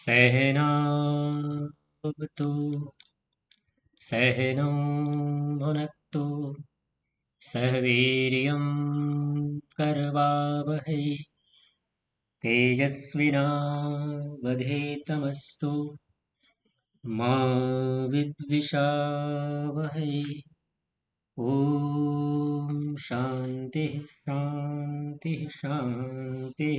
सहनावतु सहनौ भुनक्तु सह वीर्यं करवावहै तेजस्विनावधीतमस्तु मा विद्विषावहै। ॐ शांति शांति शांति।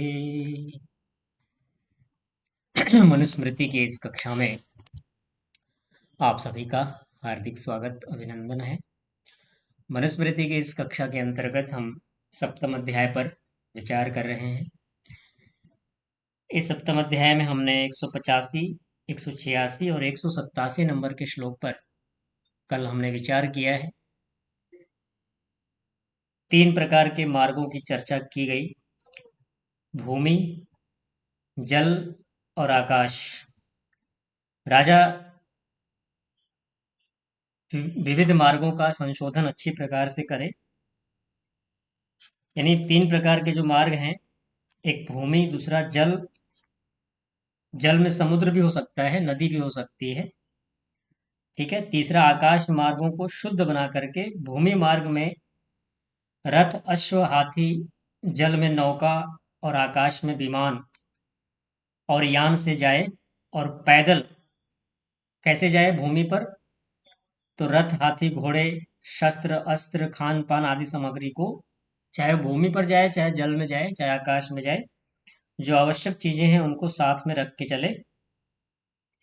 मनुस्मृति की इस कक्षा में आप सभी का हार्दिक स्वागत अभिनंदन है। मनुस्मृति की इस कक्षा के अंतर्गत हम सप्तम अध्याय पर विचार कर रहे हैं। इस सप्तम अध्याय में हमने 185, 186 और 187 नंबर के श्लोक पर कल हमने विचार किया है। 3 प्रकार के मार्गों की चर्चा की गई: भूमि, जल और आकाश। राजा विविध मार्गों का संशोधन अच्छी प्रकार से करे, यानी 3 प्रकार के जो मार्ग हैं, एक भूमि, दूसरा जल, जल में समुद्र भी हो सकता है, नदी भी हो सकती है, ठीक है। तीसरा आकाश मार्गों को शुद्ध बना करके भूमि मार्ग में रथ, अश्व, हाथी, जल में नौका और आकाश में विमान और यान से जाए। और पैदल कैसे जाए भूमि पर? तो रथ, हाथी, घोड़े, शस्त्र, अस्त्र, खान पान आदि सामग्री को चाहे भूमि पर जाए, चाहे जल में जाए, चाहे आकाश में जाए, जो आवश्यक चीजें हैं उनको साथ में रख के चले,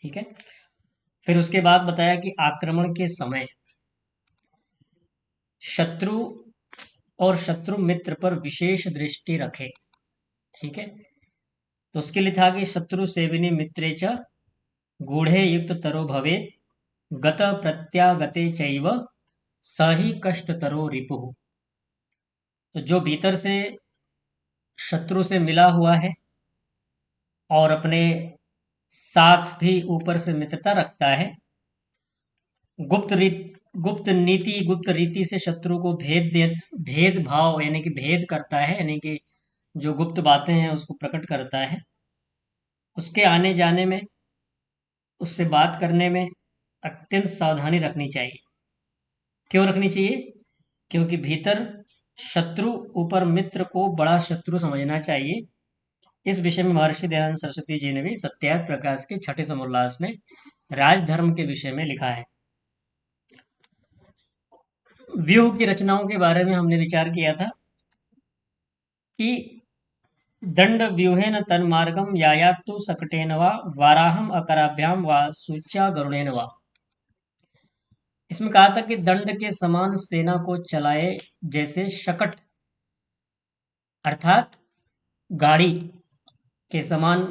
ठीक है। फिर उसके बाद बताया कि आक्रमण के समय शत्रु और शत्रु मित्र पर विशेष दृष्टि रखे, ठीक है। तो उसके लिए था कि शत्रु सेविनी मित्रे च गूढ़े युक्त तरो भवेत गत प्रत्यागते चैव स ही कष्ट तरो रिपुः। तो जो भीतर से शत्रु से मिला हुआ है और अपने साथ भी ऊपर से मित्रता रखता है, गुप्त रीति से शत्रु को भेद भाव यानी कि भेद करता है, यानी कि जो गुप्त बातें हैं उसको प्रकट करता है, उसके आने जाने में, उससे बात करने में अत्यंत सावधानी रखनी चाहिए। क्यों रखनी चाहिए? क्योंकि भीतर शत्रु, ऊपर मित्र को बड़ा शत्रु समझना चाहिए। इस विषय में महर्षि दयानंद सरस्वती जी ने भी सत्यार्थ प्रकाश के छठे समोल्लास में राजधर्म के विषय में लिखा है। व्यूह की रचनाओं के बारे में हमने विचार किया था कि दंड व्यूहेन तन्मार्गम यायातु सकटेन वा वाराहम अकराभ्याम वा सूच्या गरुणेन वा। इसमें कहा था कि दंड के समान सेना को चलाए जैसे शकट अर्थात गाड़ी के समान,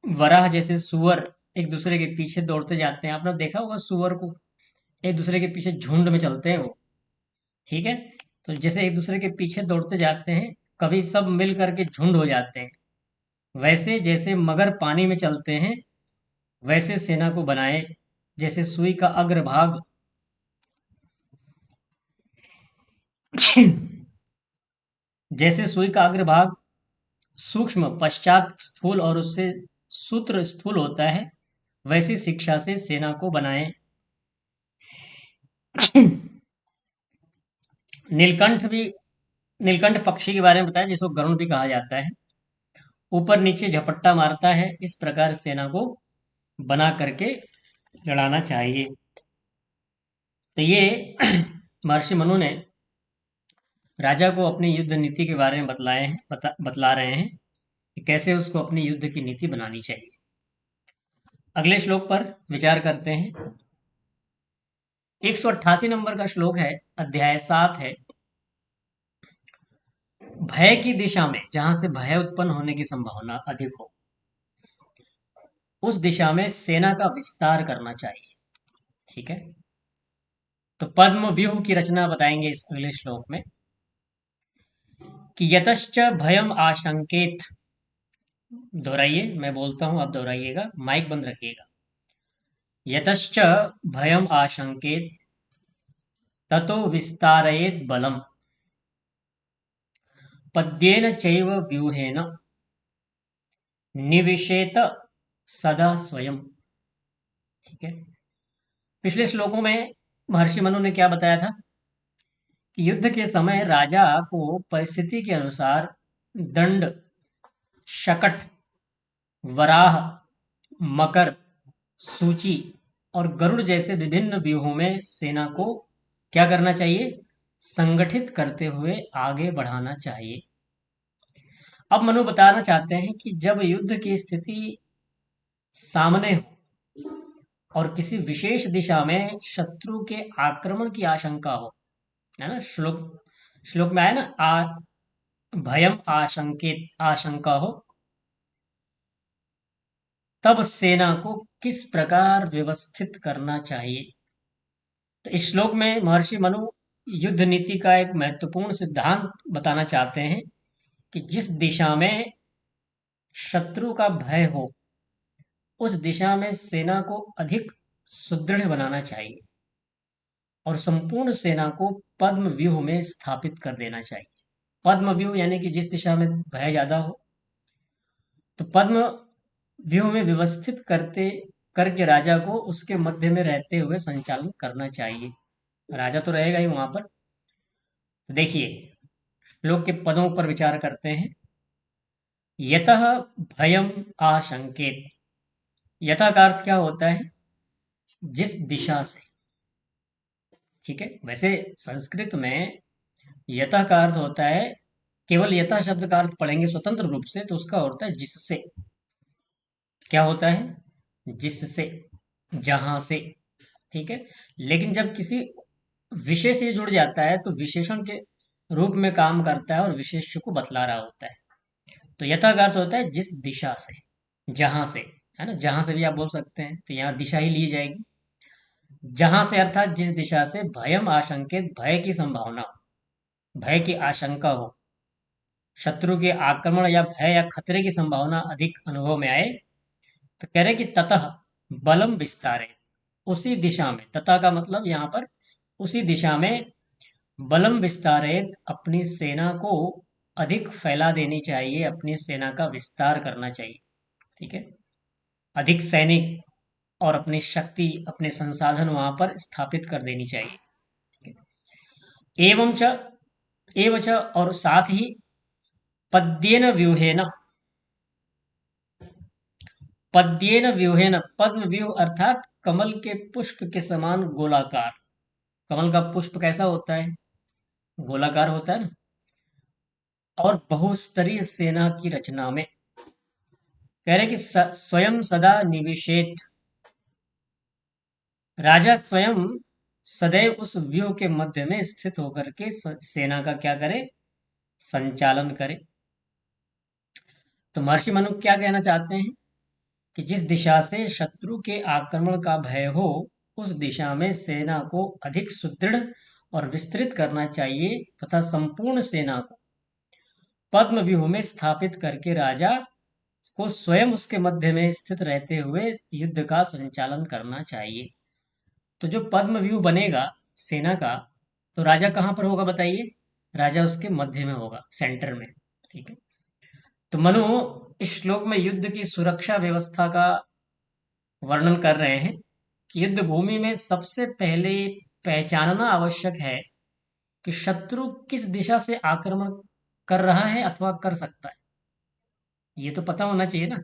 वराह जैसे सुअर एक दूसरे के पीछे दौड़ते जाते हैं। आपने देखा होगा सुअर को, एक दूसरे के पीछे झुंड में चलते हैं वो, ठीक है। तो जैसे एक दूसरे के पीछे दौड़ते जाते हैं, कभी सब मिल करके झुंड हो जाते हैं, वैसे जैसे मगर पानी में चलते हैं वैसे सेना को बनाए। जैसे सुई का अग्रभाग जैसे सुई का अग्रभाग सूक्ष्म, पश्चात स्थूल और उससे सूत्र स्थूल होता है, वैसी शिक्षा से सेना को बनाए। नीलकंठ भी, नीलकंठ पक्षी के बारे में बताया जिसको गरुड़ भी कहा जाता है, ऊपर नीचे झपट्टा मारता है। इस प्रकार सेना को बना करके लड़ाना चाहिए। तो ये महर्षि मनु ने राजा को अपनी युद्ध नीति के बारे में बतला रहे हैं कि कैसे उसको अपनी युद्ध की नीति बनानी चाहिए। अगले श्लोक पर विचार करते हैं। 188 नंबर का श्लोक है, अध्याय 7 है। भय की दिशा में, जहां से भय उत्पन्न होने की संभावना अधिक हो, उस दिशा में सेना का विस्तार करना चाहिए, ठीक है। तो पद्म व्यूह की रचना बताएंगे इस अगले श्लोक में कि यतश्च भयम आशंकेत। दोहराइए, मैं बोलता हूं आप दोहराइएगा, माइक बंद रखिएगा। यतश्च भयम आशंकेत ततो विस्तारयेत बलम पद्येन चैव व्यूहेन निविशेत सदा स्वयं। ठीक है। पिछले श्लोकों में महर्षि मनु ने क्या बताया था कि युद्ध के समय राजा को परिस्थिति के अनुसार दंड, शकट, वराह, मकर, सूची और गरुड़ जैसे विभिन्न व्यूहों में सेना को क्या करना चाहिए? संगठित करते हुए आगे बढ़ाना चाहिए। अब मनु बताना चाहते हैं कि जब युद्ध की स्थिति सामने हो और किसी विशेष दिशा में शत्रु के आक्रमण की आशंका हो, है ना, श्लोक श्लोक में आया ना, भयम आशंकित, आशंका हो, तब सेना को किस प्रकार व्यवस्थित करना चाहिए। तो इस श्लोक में महर्षि मनु युद्ध नीति का एक महत्वपूर्ण सिद्धांत बताना चाहते हैं कि जिस दिशा में शत्रु का भय हो उस दिशा में सेना को अधिक सुदृढ़ बनाना चाहिए और संपूर्ण सेना को पद्म व्यूह में स्थापित कर देना चाहिए। पद्म व्यूह यानी कि जिस दिशा में भय ज्यादा हो, तो पद्म व्यूह में व्यवस्थित करते करके राजा को उसके मध्य में रहते हुए संचालन करना चाहिए। राजा तो रहेगा ही वहां पर। तो देखिए, श्लोक के पदों पर विचार करते हैं। यतः भयम आशंकेत। यथा का अर्थ क्या होता है? जिस दिशा से। ठीक है। वैसे संस्कृत में यथा का अर्थ होता है, केवल यथा शब्द का अर्थ पढ़ेंगे स्वतंत्र रूप से तो उसका होता है जिससे। क्या होता है? जिससे, जहां से। ठीक है। लेकिन जब किसी विशेष से जुड़ जाता है तो विशेषण के रूप में काम करता है और विशेष्य को बतला रहा होता है। तो यथा का अर्थ होता है जिस दिशा से, जहां से, है ना, जहां से भी आप बोल सकते हैं, तो यहाँ दिशा ही ली जाएगी। जहां से अर्थात जिस दिशा से भयम आशंकित, भय की संभावना हो, भय की आशंका हो, शत्रु के आक्रमण या भय या खतरे की संभावना अधिक अनुभव में आए, तो कह रहे कि ततः बलम विस्तारे। उसी दिशा में, तथा का मतलब यहाँ पर उसी दिशा में बलम विस्तारित, अपनी सेना को अधिक फैला देनी चाहिए, अपनी सेना का विस्तार करना चाहिए। ठीक है। अधिक सैनिक और अपनी शक्ति, अपने संसाधन वहां पर स्थापित कर देनी चाहिए। एवं च, एवं च, और साथ ही पद्येन व्यूहेन, पद्येन व्यूहेन, पद्म व्यूह अर्थात कमल के पुष्प के समान गोलाकार। कमल का पुष्प कैसा होता है? गोलाकार होता है ना। और बहुस्तरीय सेना की रचना में कह रहे कि स्वयं सदा निविशेत। राजा स्वयं सदैव उस व्यूह के मध्य में स्थित होकर के सेना का क्या करे? संचालन करे। तो महर्षि मनु क्या कहना चाहते हैं कि जिस दिशा से शत्रु के आक्रमण का भय हो उस दिशा में सेना को अधिक सुदृढ़ और विस्तृत करना चाहिए तथा संपूर्ण सेना को पद्म व्यूह में स्थापित करके राजा को स्वयं उसके मध्य में स्थित रहते हुए युद्ध का संचालन करना चाहिए। तो जो पद्म व्यूह बनेगा सेना का, तो राजा कहाँ पर होगा बताइए? राजा उसके मध्य में होगा, सेंटर में। ठीक है। तो मनु इस श्लोक में युद्ध की सुरक्षा व्यवस्था का वर्णन कर रहे हैं कि युद्ध भूमि में सबसे पहले पहचानना आवश्यक है कि शत्रु किस दिशा से आक्रमण कर रहा है अथवा कर सकता है। ये तो पता होना चाहिए ना।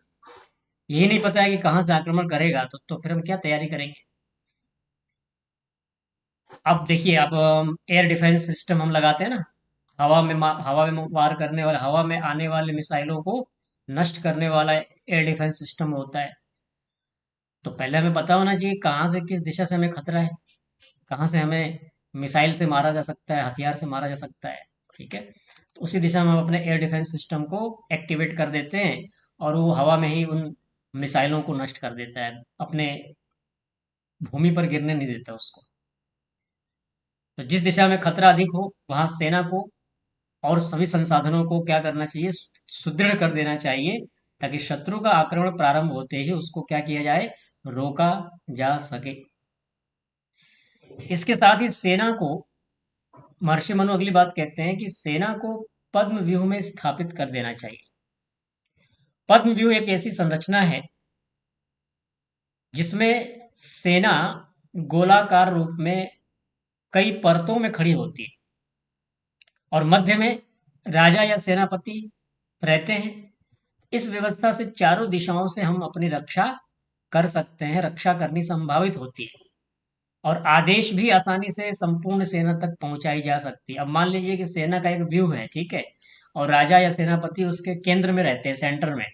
यही नहीं पता है कि कहाँ से आक्रमण करेगा तो फिर हम क्या तैयारी करेंगे? अब देखिए, अब एयर डिफेंस सिस्टम हम लगाते हैं ना, हवा में वार करने वाले, हवा में आने वाले मिसाइलों को नष्ट करने वाला एयर डिफेंस सिस्टम होता है। तो पहले हमें पता होना चाहिए कहाँ से, किस दिशा से हमें खतरा है, कहाँ से हमें मिसाइल से मारा जा सकता है, हथियार से मारा जा सकता है। ठीक है। तो उसी दिशा में हम अपने एयर डिफेंस सिस्टम को एक्टिवेट कर देते हैं और वो हवा में ही उन मिसाइलों को नष्ट कर देता है, अपने भूमि पर गिरने नहीं देता उसको। तो जिस दिशा में खतरा अधिक हो वहां सेना को और सभी संसाधनों को क्या करना चाहिए? सुदृढ़ कर देना चाहिए ताकि शत्रु का आक्रमण प्रारंभ होते ही उसको क्या किया जाए? रोका जा सके। इसके साथ ही सेना को, महर्षि मनु अगली बात कहते हैं कि सेना को पद्म व्यूह में स्थापित कर देना चाहिए। पद्म व्यूह एक ऐसी संरचना है जिसमें सेना गोलाकार रूप में कई परतों में खड़ी होती है और मध्य में राजा या सेनापति रहते हैं। इस व्यवस्था से चारों दिशाओं से हम अपनी रक्षा कर सकते हैं, रक्षा करनी संभावित होती है और आदेश भी आसानी से संपूर्ण सेना तक पहुंचाई जा सकती है। अब मान लीजिए कि सेना का एक व्यू है, ठीक है, और राजा या सेनापति उसके केंद्र में रहते हैं, सेंटर में।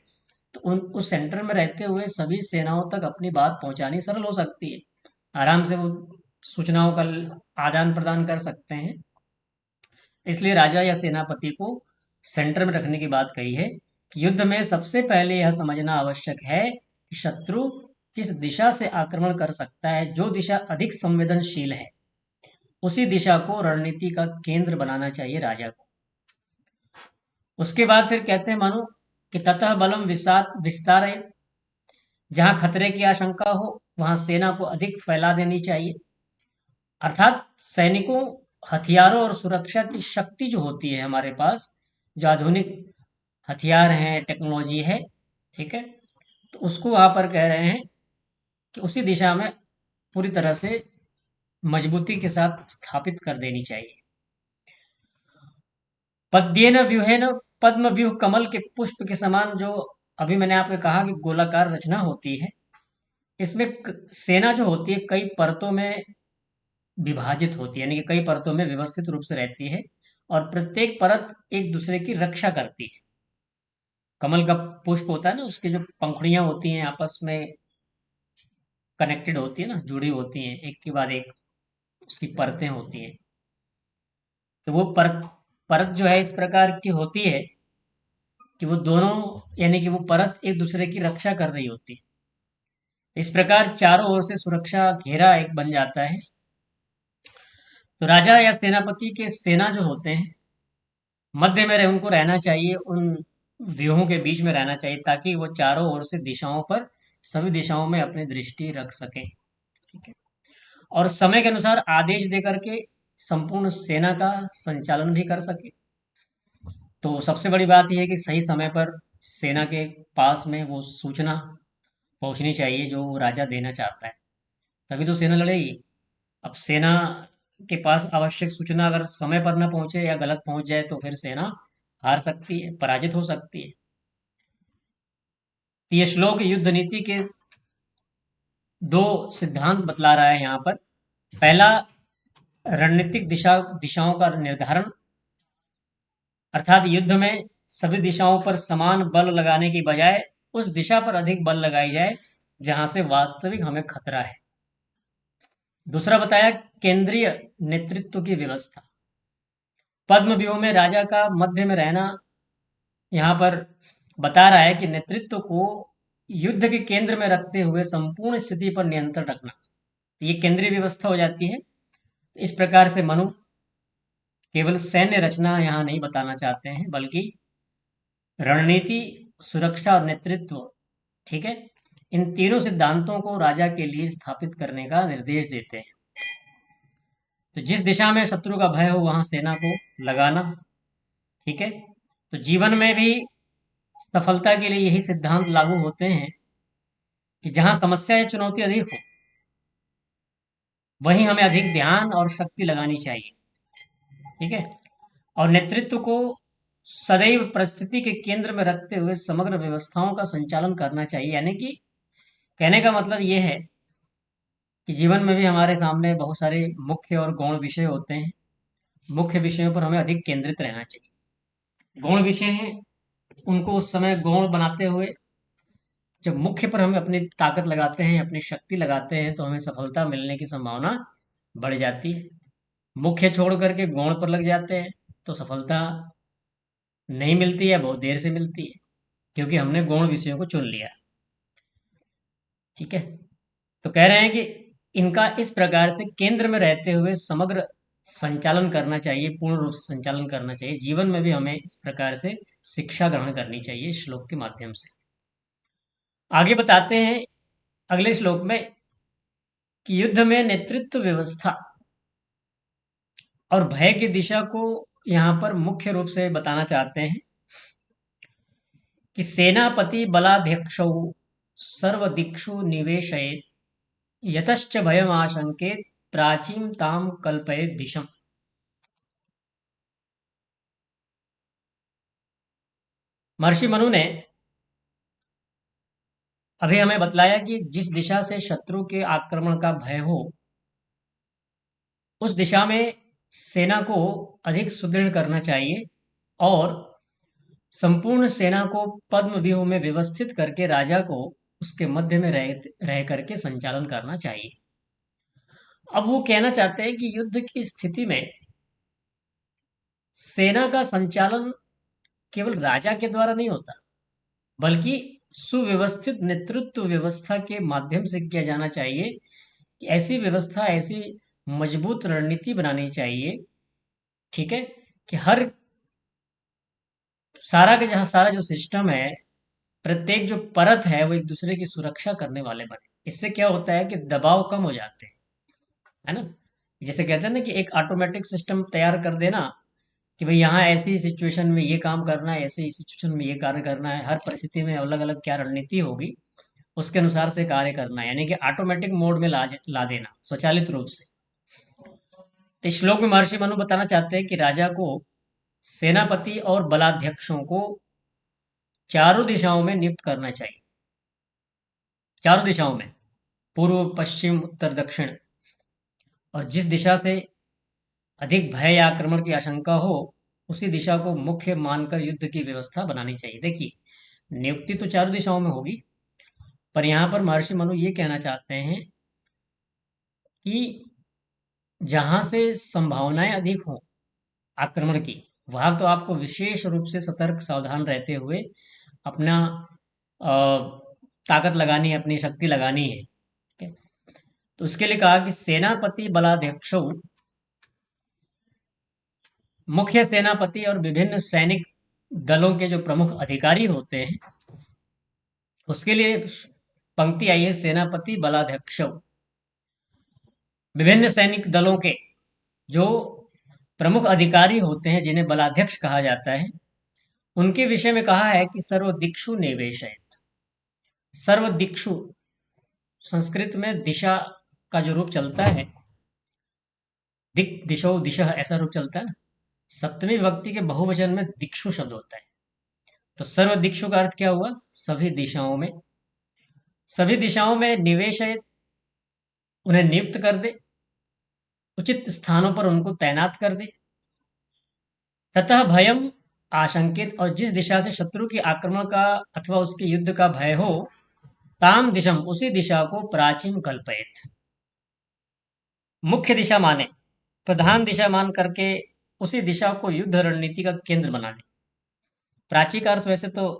तो उन उस सेंटर में रहते हुए सभी सेनाओं तक अपनी बात पहुंचानी सरल हो सकती है। आराम से वो सूचनाओं का आदान प्रदान कर सकते हैं। इसलिए राजा या सेनापति को सेंटर में रखने की बात कही है कि युद्ध में सबसे पहले यह समझना आवश्यक है कि शत्रु किस दिशा से आक्रमण कर सकता है। जो दिशा अधिक संवेदनशील है उसी दिशा को रणनीति का केंद्र बनाना चाहिए राजा को। उसके बाद फिर कहते हैं मानो कि ततः बलम विस्तार, जहां खतरे की आशंका हो वहां सेना को अधिक फैला देनी चाहिए। अर्थात सैनिकों, हथियारों और सुरक्षा की शक्ति जो होती है हमारे पास, जो आधुनिक हथियार हैं, टेक्नोलॉजी है, ठीक है, तो उसको वहां पर कह रहे हैं कि उसी दिशा में पूरी तरह से मजबूती के साथ स्थापित कर देनी चाहिए। पद्येन व्यूहेन पद्म व्यूह, कमल के पुष्प के समान जो अभी मैंने आपको कहा कि गोलाकार रचना होती है, इसमें सेना जो होती है कई परतों में विभाजित होती है, यानी कि कई परतों में व्यवस्थित रूप से रहती है और प्रत्येक परत एक दूसरे की रक्षा करती है। कमल का पुष्प होता है ना, उसकी जो पंखुड़ियां होती हैं आपस में कनेक्टेड होती है ना, जुड़ी होती हैं, एक के बाद एक उसकी परतें होती हैं। तो वो परत परत जो है इस प्रकार की होती है कि वो दोनों, यानी कि वो परत एक दूसरे की रक्षा कर रही होती है। इस प्रकार चारों ओर से सुरक्षा घेरा एक बन जाता है। तो राजा या सेनापति के सेना जो होते हैं मध्य में उनको रहना चाहिए, उन व्यूहों के बीच में रहना चाहिए ताकि वो चारों ओर से दिशाओं पर, सभी दिशाओं में अपनी दृष्टि रख सकें, ठीक है, और समय के अनुसार आदेश देकर के संपूर्ण सेना का संचालन भी कर सके। तो सबसे बड़ी बात यह है कि सही समय पर सेना के पास में वो सूचना पहुंचनी चाहिए जो वो राजा देना चाहता है, तभी तो सेना लड़ेगी। अब सेना के पास आवश्यक सूचना अगर समय पर न पहुंचे या गलत पहुंच जाए तो फिर सेना हार सकती है, पराजित हो सकती है। तो ये श्लोक युद्ध नीति के दो सिद्धांत बतला रहा है यहाँ पर। पहला, रणनीतिक दिशाओं का निर्धारण, अर्थात युद्ध में सभी दिशाओं पर समान बल लगाने की बजाय उस दिशा पर अधिक बल लगाई जाए जहां से वास्तविक हमें खतरा है। दूसरा बताया, केंद्रीय नेतृत्व की व्यवस्था। पद्म व्यूह में राजा का मध्य में रहना यहाँ पर बता रहा है कि नेतृत्व को युद्ध के केंद्र में रखते हुए संपूर्ण स्थिति पर नियंत्रण रखना, ये केंद्रीय व्यवस्था हो जाती है। इस प्रकार से मनु केवल सैन्य रचना यहाँ नहीं बताना चाहते हैं बल्कि रणनीति, सुरक्षा और नेतृत्व, ठीक है, इन तीनों सिद्धांतों को राजा के लिए स्थापित करने का निर्देश देते हैं। तो जिस दिशा में शत्रु का भय हो वहां सेना को लगाना, ठीक है। तो जीवन में भी सफलता के लिए यही सिद्धांत लागू होते हैं कि जहां समस्या या चुनौती अधिक हो वहीं हमें अधिक ध्यान और शक्ति लगानी चाहिए, ठीक है, और नेतृत्व को सदैव परिस्थिति के केंद्र में रखते हुए समग्र व्यवस्थाओं का संचालन करना चाहिए। यानी कि कहने का मतलब ये है कि जीवन में भी हमारे सामने बहुत सारे मुख्य और गौण विषय होते हैं। मुख्य विषयों पर हमें अधिक केंद्रित रहना चाहिए। गौण विषय हैं, उनको उस समय गौण बनाते हुए जब मुख्य पर हम अपनी ताकत लगाते हैं, अपनी शक्ति लगाते हैं, तो हमें सफलता मिलने की संभावना बढ़ जाती है। मुख्य छोड़ करके गौण पर लग जाते हैं तो सफलता नहीं मिलती है, बहुत देर से मिलती है, क्योंकि हमने गौण विषयों को चुन लिया, ठीक है। तो कह रहे हैं कि इनका इस प्रकार से केंद्र में रहते हुए समग्र संचालन करना चाहिए, पूर्ण रूप से संचालन करना चाहिए। जीवन में भी हमें इस प्रकार से शिक्षा ग्रहण करनी चाहिए इस श्लोक के माध्यम से। आगे बताते हैं अगले श्लोक में कि युद्ध में नेतृत्व व्यवस्था और भय की दिशा को यहाँ पर मुख्य रूप से बताना चाहते हैं कि सेनापति बलाध्यक्षौ सर्वदिक्षु निवेशयेत् यतश्च भयम आशंकेत प्राचीन ताम कल्पयेत दिशम। महर्षि मनु ने अभी हमें बतलाया कि जिस दिशा से शत्रु के आक्रमण का भय हो, उस दिशा में सेना को अधिक सुदृढ़ करना चाहिए और संपूर्ण सेना को पद्म व्यूह में व्यवस्थित करके राजा को उसके मध्य में रह करके संचालन करना चाहिए। अब वो कहना चाहते हैं कि युद्ध की स्थिति में सेना का संचालन केवल राजा के द्वारा नहीं होता, बल्कि सुव्यवस्थित नेतृत्व व्यवस्था के माध्यम से किया जाना चाहिए। कि ऐसी व्यवस्था, ऐसी मजबूत रणनीति बनानी चाहिए, ठीक है, कि हर सारा के जहाँ सारा जो सिस्टम है, प्रत्येक जो परत है वो एक दूसरे की सुरक्षा करने वाले बने। इससे क्या होता है कि दबाव कम हो जाते हैं, है ना। जैसे कहते हैं ना कि एक ऑटोमेटिक सिस्टम तैयार कर देना कि भाई यहाँ ऐसी सिचुएशन में ये काम करना है, ऐसी सिचुएशन में ये कार्य करना है, हर परिस्थिति में अलग अलग क्या रणनीति होगी, उसके अनुसार से कार्य करना है, यानी कि ऑटोमेटिक मोड में ला देना स्वचालित रूप से। तो इस श्लोक में महर्षि मनु बताना चाहते हैं कि राजा को सेनापति और बलाध्यक्षों को चारों दिशाओं में नियुक्त करना चाहिए। चारों दिशाओं में, पूर्व पश्चिम उत्तर दक्षिण, और जिस दिशा से अधिक भय या आक्रमण की आशंका हो, उसी दिशा को मुख्य मानकर युद्ध की व्यवस्था बनानी चाहिए। देखिए, नियुक्ति तो चारों दिशाओं में होगी, पर यहाँ पर महर्षि मनु ये कहना चाहते हैं कि जहाँ से संभावनाएं अधिक हों आक्रमण की, वहां तो आपको विशेष रूप से सतर्क सावधान रहते हुए अपना ताकत लगानी है, अपनी शक्ति लगानी है, ठीक है? तो उसके लिए कहा कि सेनापति बलाध्यक्षों, मुख्य सेनापति और विभिन्न सैनिक दलों के जो प्रमुख अधिकारी होते हैं, उसके लिए पंक्ति आई है सेनापति बलाध्यक्षों। विभिन्न सैनिक दलों के जो प्रमुख अधिकारी होते हैं, जिन्हें बलाध्यक्ष कहा जाता है, उनके विषय में कहा है कि सर्वदिक्षु निवेशयत। सर्वदिक्षु संस्कृत में दिशा का जो रूप चलता है, दिक दिशो दिशा, ऐसा रूप चलता है ना। सप्तमी विभक्ति के बहुवचन में दिक्षु शब्द होता है। तो सर्व दिक्षु का अर्थ क्या हुआ? सभी दिशाओं में। सभी दिशाओं में निवेश, उन्हें नियुक्त कर दे, उचित स्थानों पर उनको तैनात कर दे। ततः भयम आशंकित, और जिस दिशा से शत्रु की आक्रमण का अथवा उसके युद्ध का भय हो, ताम दिशम, उसी दिशा को प्राचीन कल्पयेत, मुख्य दिशा माने, प्रधान दिशा मान करके उसी दिशा को युद्ध रणनीति का केंद्र बना ले। प्राची का अर्थ वैसे तो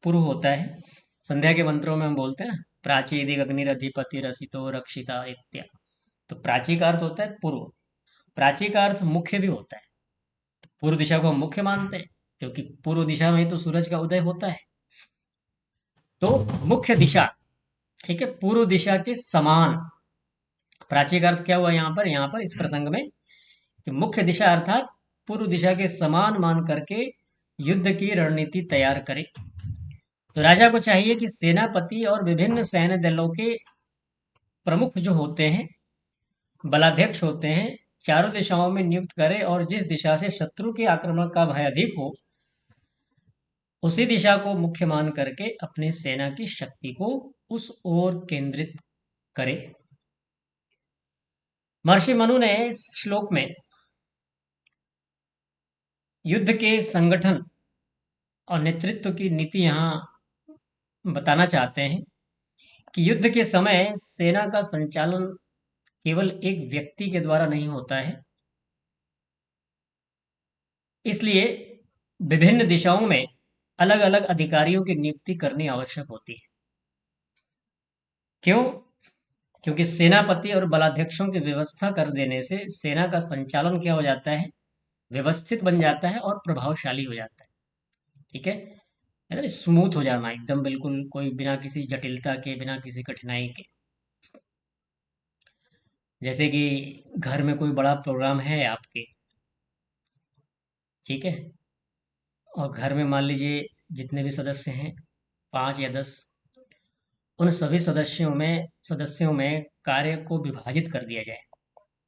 पूर्व होता है, संध्या के मंत्रों में हम बोलते हैं ना, प्राची यदि अग्निरधिपति रसितो रक्षिता इत्या। तो प्राची का अर्थ होता है पूर्व, प्राची का अर्थ मुख्य भी होता है। पूर्व दिशा को हम मुख्य मानते हैं क्योंकि पूर्व दिशा में ही तो सूरज का उदय होता है। तो मुख्य दिशा, ठीक है, पूर्व दिशा के समान। प्राची का अर्थ क्या हुआ यहाँ पर? यहाँ पर इस प्रसंग में कि मुख्य दिशा अर्थात पूर्व दिशा के समान मान करके युद्ध की रणनीति तैयार करे। तो राजा को चाहिए कि सेनापति और विभिन्न सैन्य दलों के प्रमुख जो होते हैं, बलाध्यक्ष होते हैं, चारों दिशाओं में नियुक्त करे, और जिस दिशा से शत्रु के आक्रमण का भय अधिक हो, उसी दिशा को मुख्य मान करके अपनी सेना की शक्ति को उस ओर केंद्रित करे। महर्षि मनु ने इस श्लोक में युद्ध के संगठन और नेतृत्व की नीति यहाँ बताना चाहते हैं कि युद्ध के समय सेना का संचालन केवल एक व्यक्ति के द्वारा नहीं होता है। इसलिए विभिन्न दिशाओं में अलग अलग अधिकारियों की नियुक्ति करनी आवश्यक होती है। क्यों? क्योंकि सेनापति और बलाध्यक्षों की व्यवस्था कर देने से सेना का संचालन क्या हो जाता है? व्यवस्थित बन जाता है और प्रभावशाली हो जाता है। ठीक है ना, स्मूथ हो जाना एकदम, बिल्कुल कोई बिना किसी जटिलता के, बिना किसी कठिनाई के। जैसे कि घर में कोई बड़ा प्रोग्राम है आपके, ठीक है, और घर में मान लीजिए जितने भी सदस्य हैं, 5 या 10, उन सभी सदस्यों में कार्य को विभाजित कर दिया जाए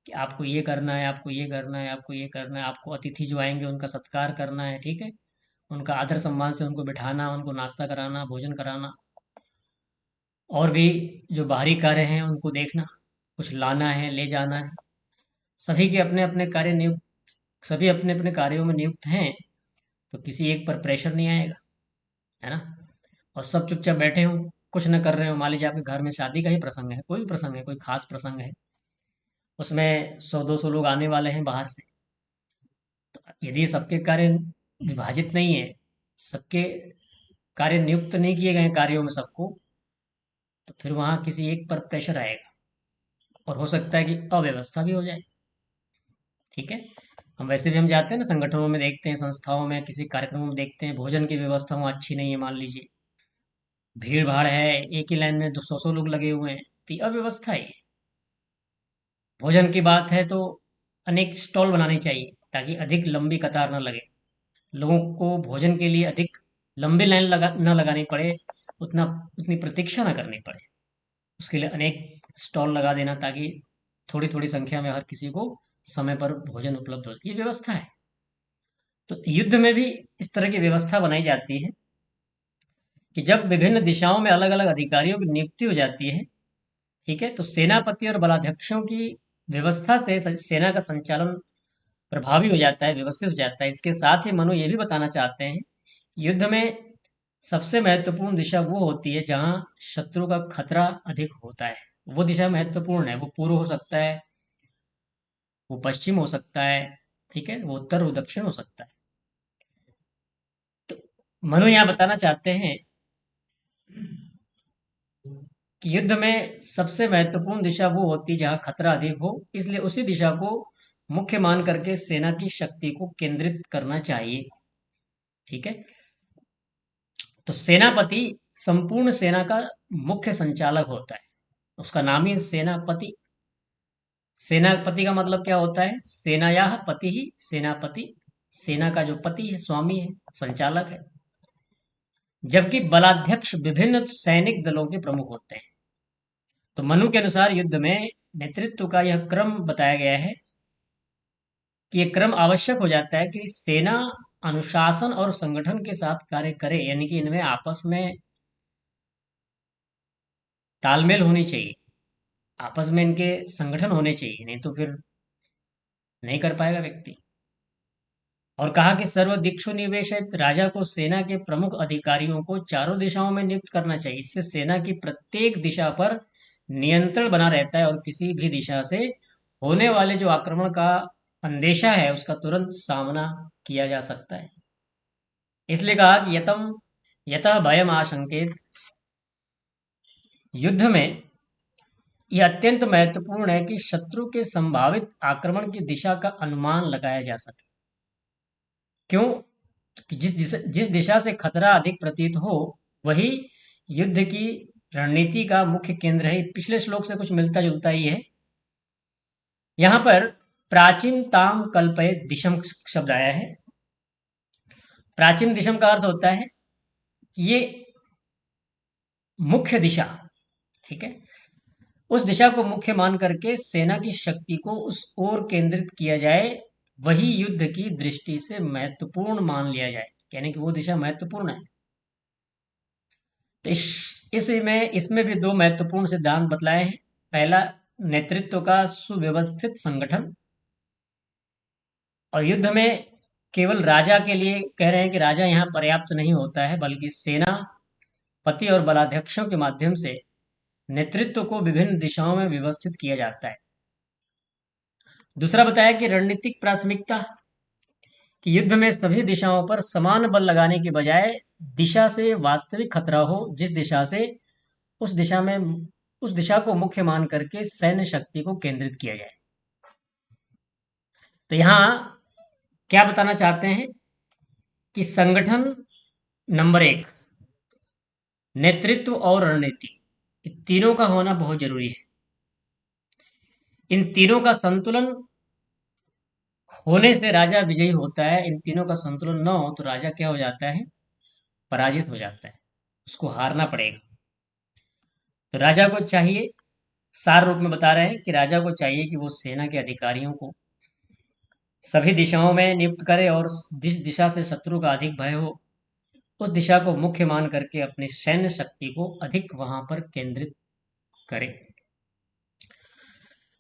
कि आपको ये करना है, आपको ये करना है, आपको ये करना है, आपको अतिथि जो आएंगे उनका सत्कार करना है, ठीक है, उनका आदर सम्मान से उनको बिठाना, उनको नाश्ता कराना, भोजन कराना, और भी जो बाहरी कार्य हैं उनको देखना, कुछ लाना है, ले जाना है। सभी के अपने अपने कार्य नियुक्त सभी अपने अपने कार्यों में नियुक्त हैं, तो किसी एक पर प्रेशर नहीं आएगा, है ना। और सब चुपचाप बैठे हों, कुछ न कर रहे हो। मान लीजिए आपके घर में शादी का ही प्रसंग है, कोई भी प्रसंग है, कोई खास प्रसंग है, उसमें 100-200 लोग आने वाले हैं बाहर से। तो यदि सबके कार्य विभाजित नहीं है, सबके कार्य नियुक्त नहीं किए गए हैं कार्यों में सबको, तो फिर वहाँ किसी एक पर प्रेशर आएगा और हो सकता है कि अव्यवस्था भी हो जाए। ठीक है। हम जाते हैं ना, संगठनों में देखते हैं, संस्थाओं में, किसी कार्यक्रमों में देखते हैं, भोजन की व्यवस्था वहाँ अच्छी नहीं है, मान लीजिए भीड़ भाड़ है, एक ही लाइन में 200 लोग लगे हुए हैं, तो ये अव्यवस्था है। भोजन की बात है तो अनेक स्टॉल बनाने चाहिए ताकि अधिक लंबी कतार न लगे, लोगों को भोजन के लिए अधिक लंबी लाइन न लगानी पड़े, उतना उतनी प्रतीक्षा न करनी पड़े। उसके लिए अनेक स्टॉल लगा देना ताकि थोड़ी थोड़ी संख्या में हर किसी को समय पर भोजन उपलब्ध हो, ये व्यवस्था है। तो युद्ध में भी इस तरह की व्यवस्था बनाई जाती है कि जब विभिन्न दिशाओं में अलग अलग अधिकारियों की नियुक्ति हो जाती है, ठीक है, तो सेनापति और बलाध्यक्षों की व्यवस्था से सेना का संचालन प्रभावी हो जाता है, व्यवस्थित हो जाता है। इसके साथ ही मनु ये भी बताना चाहते हैं, युद्ध में सबसे महत्वपूर्ण दिशा वो होती है जहाँ शत्रु का खतरा अधिक होता है। वो दिशा महत्वपूर्ण है, वो पूर्व हो सकता है, वो पश्चिम हो सकता है, ठीक है, वो उत्तर, वो दक्षिण हो सकता है। तो मनु यहाँ बताना चाहते हैं कि युद्ध में सबसे महत्वपूर्ण दिशा वो होती है जहाँ खतरा अधिक हो, इसलिए उसी दिशा को मुख्य मान करके सेना की शक्ति को केंद्रित करना चाहिए। ठीक है। तो सेनापति संपूर्ण सेना का मुख्य संचालक होता है, उसका नाम ही सेनापति। सेनापति का मतलब क्या होता है? सेनाया पति ही सेनापति, सेना का जो पति है, स्वामी है, संचालक है। जबकि बलाध्यक्ष विभिन्न सैनिक दलों के प्रमुख होते हैं। तो मनु के अनुसार युद्ध में नेतृत्व का यह क्रम बताया गया है कि यह क्रम आवश्यक हो जाता है कि सेना अनुशासन और संगठन के साथ कार्य करे, यानी कि इनमें आपस में तालमेल होनी चाहिए, आपस में इनके संगठन होने चाहिए, नहीं तो फिर नहीं कर पाएगा व्यक्ति। और कहा कि सर्व दिक्षु निवेशित राजा को सेना के प्रमुख अधिकारियों को चारों दिशाओं में नियुक्त करना चाहिए। इससे सेना की प्रत्येक दिशा पर नियंत्रण बना रहता है और किसी भी दिशा से होने वाले जो आक्रमण का अंदेशा है उसका तुरंत सामना किया जा सकता है। इसलिए कहा कि यतः भयम आशंकित, युद्ध में यह अत्यंत महत्वपूर्ण है कि शत्रु के संभावित आक्रमण की दिशा का अनुमान लगाया जा सके। क्यों? कि जिस दिशा से खतरा अधिक प्रतीत हो, वही युद्ध की रणनीति का मुख्य केंद्र है। पिछले श्लोक से कुछ मिलता जुलता ही है। यहाँ पर प्राचीन ताम कल्पये दिशम शब्द आया है। प्राचीन दिशम का अर्थ होता है कि ये मुख्य दिशा, ठीक है, उस दिशा को मुख्य मान करके सेना की शक्ति को उस ओर केंद्रित किया जाए, वही युद्ध की दृष्टि से महत्वपूर्ण मान लिया जाए, यानी कि वो दिशा महत्वपूर्ण है। तो इसमें भी दो महत्वपूर्ण सिद्धांत बतलाए हैं। पहला, नेतृत्व का सुव्यवस्थित संगठन। और युद्ध में केवल राजा के लिए कह रहे हैं कि राजा यहाँ पर्याप्त नहीं होता है, बल्कि सेना पति और बलाध्यक्षों के माध्यम से नेतृत्व को विभिन्न दिशाओं में व्यवस्थित किया जाता है। दूसरा बताया कि रणनीतिक प्राथमिकता, कि युद्ध में सभी दिशाओं पर समान बल लगाने के बजाय दिशा से वास्तविक खतरा हो, जिस दिशा से उस दिशा में उस दिशा को मुख्य मान करके सैन्य शक्ति को केंद्रित किया जाए। तो यहाँ क्या बताना चाहते हैं कि संगठन नंबर 1, नेतृत्व और रणनीति, इन तीनों का होना बहुत जरूरी है। इन तीनों का संतुलन होने से राजा विजयी होता है। इन तीनों का संतुलन न हो तो राजा क्या हो जाता है? पराजित हो जाता है, उसको हारना पड़ेगा। तो राजा को चाहिए, सार रूप में बता रहे हैं कि राजा को चाहिए कि वो सेना के अधिकारियों को सभी दिशाओं में नियुक्त करे और जिस दिशा से शत्रु का अधिक भय हो उस दिशा को मुख्य मान करके अपनी सैन्य शक्ति को अधिक वहां पर केंद्रित करे।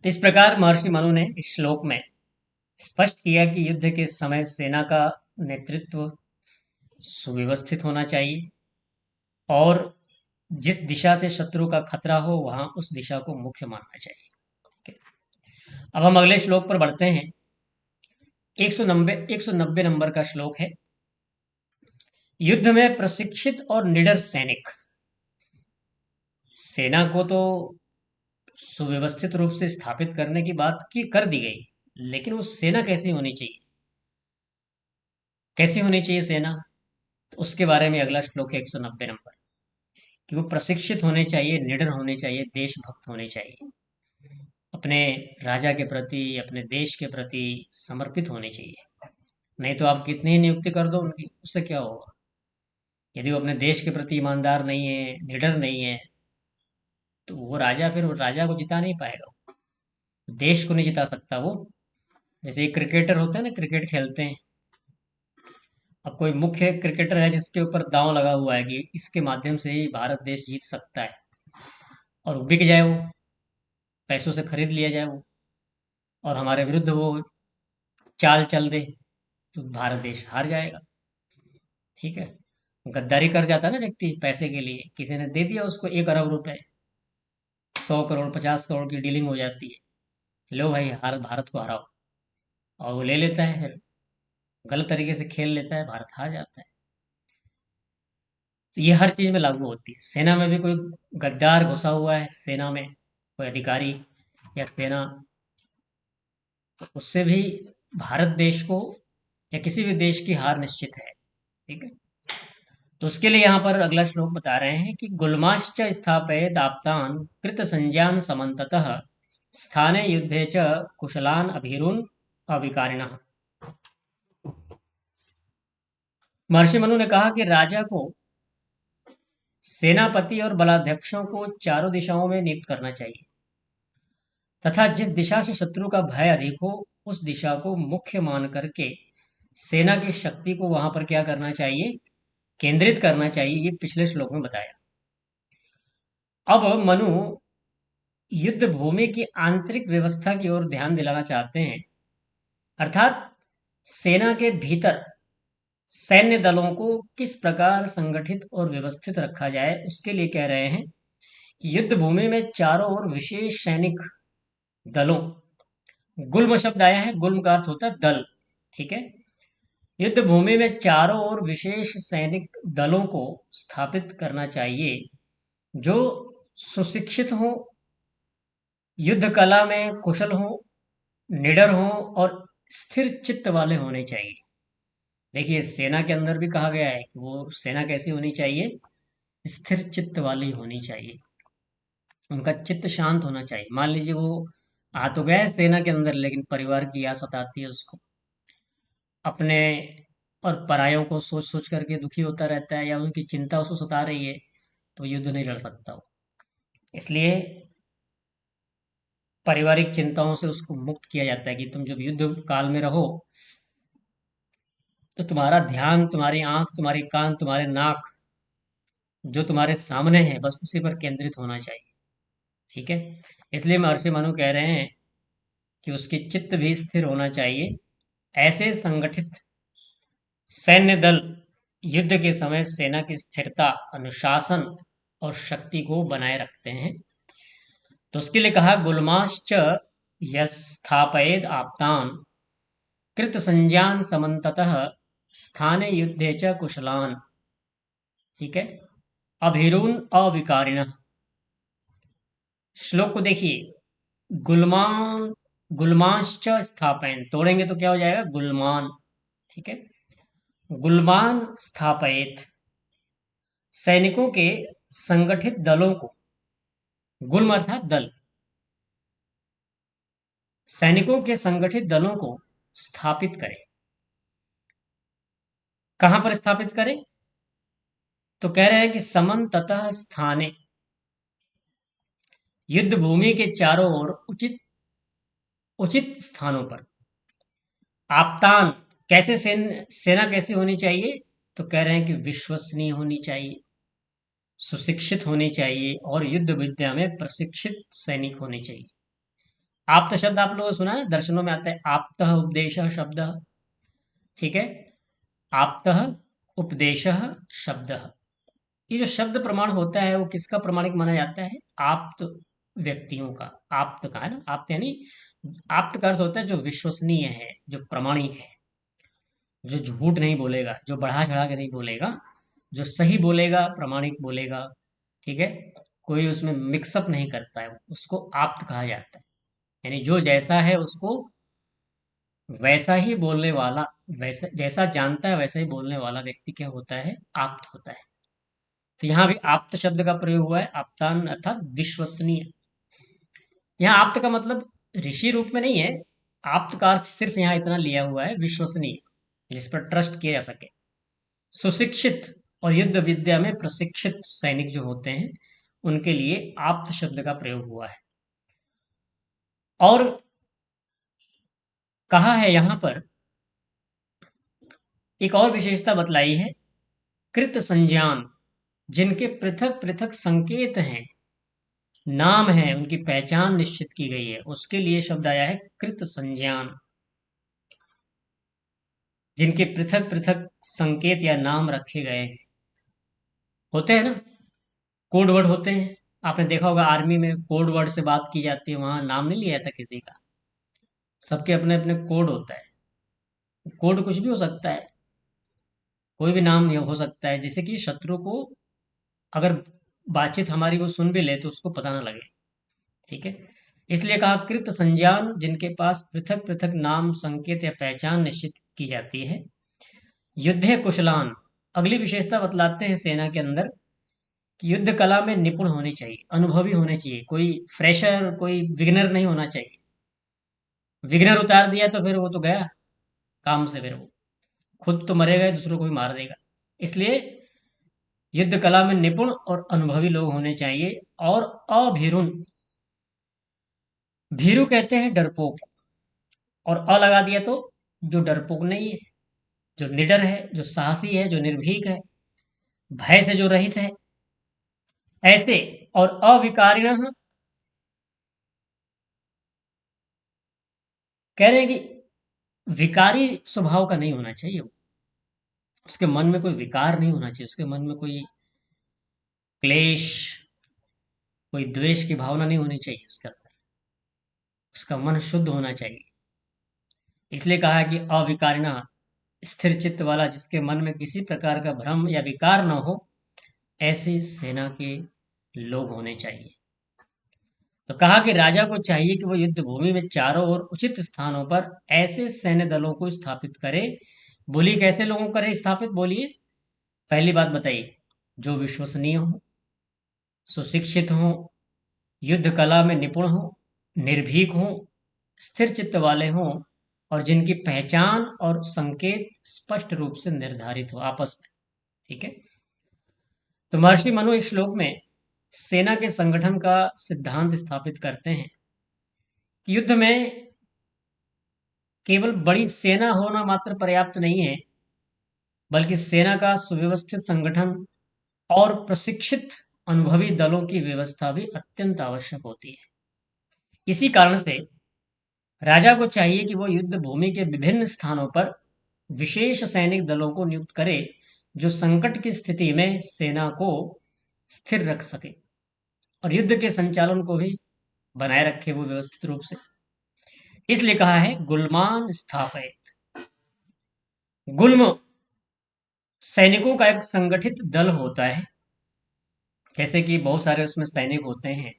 तो इस प्रकार महर्षि मनु ने इस श्लोक में स्पष्ट किया कि युद्ध के समय सेना का नेतृत्व सुव्यवस्थित होना चाहिए और जिस दिशा से शत्रु का खतरा हो वहां उस दिशा को मुख्य मानना चाहिए। ठीक है। अब हम अगले श्लोक पर बढ़ते हैं। 190 नंबर का श्लोक है। युद्ध में प्रशिक्षित और निडर सैनिक। सेना को तो सुव्यवस्थित रूप से स्थापित करने की बात की कर दी गई, लेकिन वो सेना कैसी होनी चाहिए, कैसी होनी चाहिए सेना, तो उसके बारे में अगला श्लोक है 190 नंबर, कि वो प्रशिक्षित होने चाहिए, निडर होने चाहिए, देशभक्त होने चाहिए, अपने राजा के प्रति, अपने देश के प्रति समर्पित होने चाहिए। नहीं तो आप कितनी ही नियुक्ति कर दो उनकी, उससे क्या होगा। यदि वो अपने देश के प्रति ईमानदार नहीं है, निडर नहीं है, तो वो राजा फिर वो राजा को जिता नहीं पाएगा, देश को नहीं जिता सकता वो। जैसे एक क्रिकेटर होते हैं ना, क्रिकेट खेलते हैं, अब कोई मुख्य क्रिकेटर है जिसके ऊपर दांव लगा हुआ है कि इसके माध्यम से ही भारत देश जीत सकता है, और वो बिक जाए, वो पैसों से खरीद लिया जाए वो, और हमारे विरुद्ध वो चाल चल दे, तो भारत देश हार जाएगा। ठीक है। गद्दारी कर जाता है ना व्यक्ति पैसे के लिए, किसी ने दे दिया उसको 1 अरब रुपए, 100 करोड़ 50 करोड़ की डीलिंग हो जाती है, लो भाई हार भारत को हराओ, और वो ले लेता है, फिर गलत तरीके से खेल लेता है, भारत हार जाता है। तो ये हर चीज में लागू होती है। सेना में भी कोई गद्दार घुसा हुआ है, सेना में कोई अधिकारी या सेना, तो उससे भी भारत देश को या किसी भी देश की हार निश्चित है। ठीक है। तो उसके लिए यहाँ पर अगला श्लोक बता रहे हैं कि गुल्माश्च स्थापयेत् आप्तान् कृत संज्ञान समन्ततः स्थाने युद्धे च कुशलान अभीरुन अविकारिणः। महर्षि मनु ने कहा कि राजा को सेनापति और बलाध्यक्षों को चारों दिशाओं में नियुक्त करना चाहिए तथा जिस दिशा से शत्रु का भय अधिक हो उस दिशा को मुख्य मान करके सेना की शक्ति को वहां पर क्या करना चाहिए, केंद्रित करना चाहिए। ये पिछले श्लोक में बताया। अब मनु युद्ध भूमि की आंतरिक व्यवस्था की ओर ध्यान दिलाना चाहते हैं, अर्थात सेना के भीतर सैन्य दलों को किस प्रकार संगठित और व्यवस्थित रखा जाए, उसके लिए कह रहे हैं कि युद्ध भूमि में चारों ओर विशेष सैनिक दलों, गुल्म शब्द आया है, गुल्म का अर्थ होता है दल। ठीक है। युद्ध भूमि में चारों ओर विशेष सैनिक दलों को स्थापित करना चाहिए जो सुशिक्षित हो, युद्ध कला में कुशल हो, निडर हो और स्थिर चित्त वाले होने चाहिए। देखिए सेना के अंदर भी कहा गया है कि वो सेना कैसी होनी चाहिए, स्थिर चित्त वाली होनी चाहिए, उनका चित्त शांत होना चाहिए। मान लीजिए वो आ तो गया है सेना के अंदर, लेकिन परिवार की याद सताती है उसको, अपने और परायों को सोच सोच करके दुखी होता रहता है, या उनकी चिंता उसको सता रही है, तो युद्ध नहीं लड़ सकता वो। इसलिए पारिवारिक चिंताओं से उसको मुक्त किया जाता है कि तुम जब युद्ध काल में रहो तो तुम्हारा ध्यान, तुम्हारी आंख, तुम्हारी कान, तुम्हारे नाक जो तुम्हारे सामने है बस उसी पर केंद्रित होना चाहिए। ठीक है। इसलिए महर्षि मनु कह रहे हैं कि उसकी चित्त भी स्थिर होना चाहिए। ऐसे संगठित सैन्य दल युद्ध के समय सेना की स्थिरता, अनुशासन और शक्ति को बनाए रखते हैं। तो उसके लिए कहा गुल्माश्च यस्थापयेद आप्तान कृत संज्ञान समन्ततः स्थाने युद्धे च कुशलान। ठीक है। अभिरुन अविकारिण। श्लोक को देखिए, गुलमान गुलमांश्च स्थापयन, तोड़ेंगे तो क्या हो जाएगा, गुलमान। ठीक है। गुलमान स्थापयेत, सैनिकों के संगठित दलों को, गुल्म अर्थात दल, सैनिकों के संगठित दलों को स्थापित करें। कहां पर स्थापित करें, तो कह रहे हैं कि समन्ततः स्थाने, युद्ध भूमि के चारों ओर उचित उचित स्थानों पर। आप्तान, कैसे सेना कैसी होनी चाहिए? तो कह रहे हैं कि विश्वसनीय होनी चाहिए, सुशिक्षित होनी चाहिए और युद्ध विद्या में प्रशिक्षित सैनिक होने चाहिए। आप्त शब्द आप लोगों ने सुना है, दर्शनों में आता है आप्तः उपदेशः शब्द। ठीक है, आप्तः उपदेशः शब्द। ये जो शब्द प्रमाण होता है वो किसका प्रमाणिक माना जाता है? आप्त व्यक्तियों का। आप्त का है ना, आप्त यानी आप्त का अर्थ होता है जो विश्वसनीय है, जो प्रमाणिक है, जो झूठ नहीं बोलेगा, जो बढ़ा चढ़ा के नहीं बोलेगा, जो सही बोलेगा, प्रमाणिक बोलेगा। ठीक है, कोई उसमें मिक्सअप नहीं करता है, उसको आप्त कहा जाता है। यानी जो जैसा है उसको वैसा ही बोलने वाला, वैसा जैसा जानता है वैसा ही बोलने वाला व्यक्ति क्या होता है? आप्त होता है। तो यहाँ भी आप्त शब्द का प्रयोग हुआ है, आप्तान अर्थात विश्वसनीय। यहाँ आप्त का मतलब ऋषि रूप में नहीं है, आप्त का अर्थ सिर्फ यहाँ इतना लिया हुआ है, विश्वसनीय, जिस पर ट्रस्ट किया जा सके। सुशिक्षित और युद्ध विद्या में प्रशिक्षित सैनिक जो होते हैं उनके लिए आप्त शब्द का प्रयोग हुआ है। और कहा है यहाँ पर एक और विशेषता बतलाई है, कृत संज्ञान, जिनके पृथक पृथक संकेत हैं, नाम है, उनकी पहचान निश्चित की गई है, उसके लिए शब्द आया है कृत संज्ञान। जिनके पृथक पृथक संकेत या नाम रखे गए हैं, होते हैं ना, कोड वर्ड होते हैं। आपने देखा होगा आर्मी में कोड वर्ड से बात की जाती है, वहां नाम नहीं लिया जाता किसी का, सबके अपने अपने कोड होता है। कोड कुछ भी हो सकता है, कोई भी नाम ये हो सकता है, जिससे कि शत्रु को अगर बातचीत हमारी वो सुन भी ले तो उसको पता ना लगे। ठीक है, इसलिए कहा कृत संज्ञान, जिनके पास पृथक पृथक नाम, संकेत या पहचान निश्चित की जाती है। युद्धे कुशलान, अगली विशेषता बतलाते हैं सेना के अंदर कि युद्ध कला में निपुण होने चाहिए, अनुभवी होने चाहिए, कोई फ्रेशर, कोई बिगनर नहीं होना चाहिए। विगनर उतार दिया तो फिर वो तो गया काम से, फिर वो खुद तो मरेगा ही, दूसरों को भी मार देगा। इसलिए युद्ध कला में निपुण और अनुभवी लोग होने चाहिए। और अभीरुन, भीरु कहते हैं डरपोक, और अ लगा दिया तो जो डरपोक नहीं है, जो निडर है, जो साहसी है, जो निर्भीक है, भय से जो रहित है, ऐसे। और अविकारिण, कह रहे हैं कि विकारी स्वभाव का नहीं होना चाहिए वो, उसके मन में कोई विकार नहीं होना चाहिए, उसके मन में कोई क्लेश, कोई द्वेष की भावना नहीं होनी चाहिए उसके अंदर, उसका मन शुद्ध होना चाहिए। इसलिए कहा है कि अविकारिणा, स्थिर चित्त वाला, जिसके मन में किसी प्रकार का भ्रम या विकार न हो, ऐसी सेना के लोग होने चाहिए। तो कहा कि राजा को चाहिए कि वो युद्ध भूमि में चारों ओर उचित स्थानों पर ऐसे सैन्य दलों को स्थापित करे। बोलिए कैसे लोगों को करे स्थापित, बोलिए। पहली बात बताइए, जो विश्वसनीय हो, सुशिक्षित हो, युद्ध कला में निपुण हो, निर्भीक हो, स्थिर चित्त वाले हों, और जिनकी पहचान और संकेत स्पष्ट रूप से निर्धारित हो आपस में। ठीक है, तो महर्षि मनु इस श्लोक में सेना के संगठन का सिद्धांत स्थापित करते हैं कि युद्ध में केवल बड़ी सेना होना मात्र पर्याप्त नहीं है, बल्कि सेना का सुव्यवस्थित संगठन और प्रशिक्षित अनुभवी दलों की व्यवस्था भी अत्यंत आवश्यक होती है। इसी कारण से राजा को चाहिए कि वो युद्ध भूमि के विभिन्न स्थानों पर विशेष सैनिक दलों को नियुक्त करे, जो संकट की स्थिति में सेना को स्थिर रख सके और युद्ध के संचालन को भी बनाए रखे वो व्यवस्थित रूप से। इसलिए कहा है गुल्मान स्थापित। गुल्म सैनिकों का एक संगठित दल होता है, जैसे कि बहुत सारे उसमें सैनिक होते हैं।